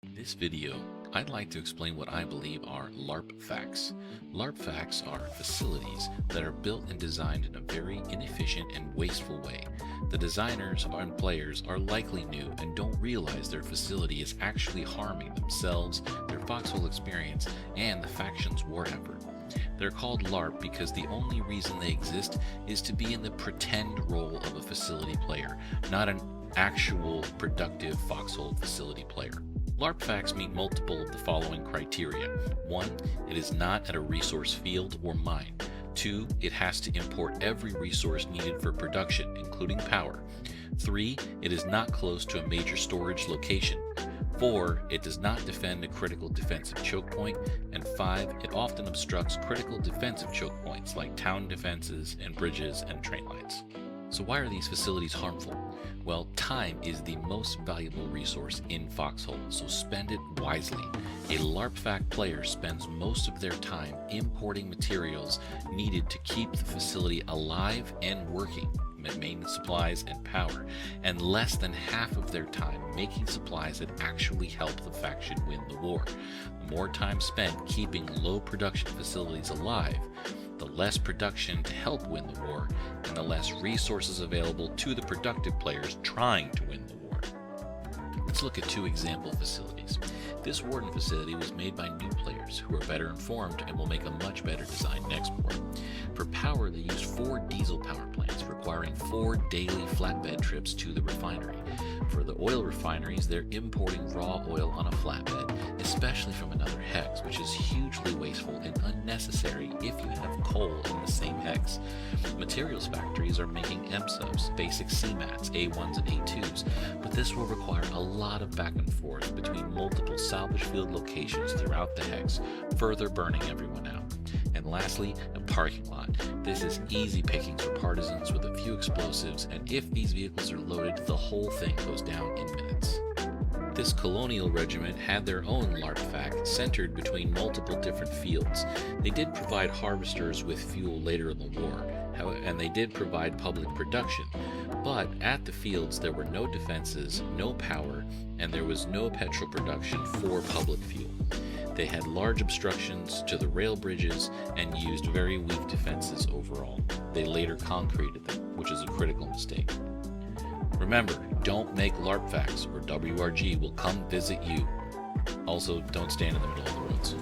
In this video, I'd like to explain what I believe are LARP facts. LARP facts are facilities that are built and designed in a very inefficient and wasteful way. The designers and players are likely new and don't realize their facility is actually harming themselves, their Foxhole experience, and the faction's war effort. They're called LARP because the only reason they exist is to be in the pretend role of a facility player, not an actual productive Foxhole facility player. LARP facts meet multiple of the following criteria. 1. It is not at a resource field or mine. 2. It has to import every resource needed for production, including power. 3. It is not close to a major storage location. 4. It does not defend a critical defensive choke point. And 5. It often obstructs critical defensive choke points like town defenses and bridges and train lines. So why are these facilities harmful? Well, time is the most valuable resource in Foxhole, so spend it wisely. A LARP fact player spends most of their time importing materials needed to keep the facility alive and working, maintenance supplies and power, and less than half of their time making supplies that actually help the faction win the war. The more time spent keeping low production facilities alive, the less production to help win the war, and the less resources available to the productive players trying to win the war. Let's look at two example facilities. This Warden facility was made by new players who are better informed and will make a much better design next war. For power, they used 4 diesel power plants requiring 4 daily flatbed trips to the refinery. For the oil refineries, they're importing raw oil on a flatbed, especially from another hex, which is hugely wasteful and unnecessary if you have coal in the same hex. Materials factories are making M-subs, basic C-mats, A1s and A2s, but this will require a lot of back and forth between multiple salvage field locations throughout the hex, further burning everyone out. And lastly, a parking lot. This is easy pickings for partisans with a few explosives, and if these vehicles are loaded, the whole thing goes down in minutes. This colonial regiment had their own LARP fact centered between multiple different fields. They did provide harvesters with fuel later in the war, and they did provide public production, but at the fields there were no defenses, no power, and there was no petrol production for public fuel. They had large obstructions to the rail bridges and used very weak defenses overall. They later concreted them, which is a critical mistake. Remember, don't make LARP facts or WRG will come visit you. Also, don't stand in the middle of the roads.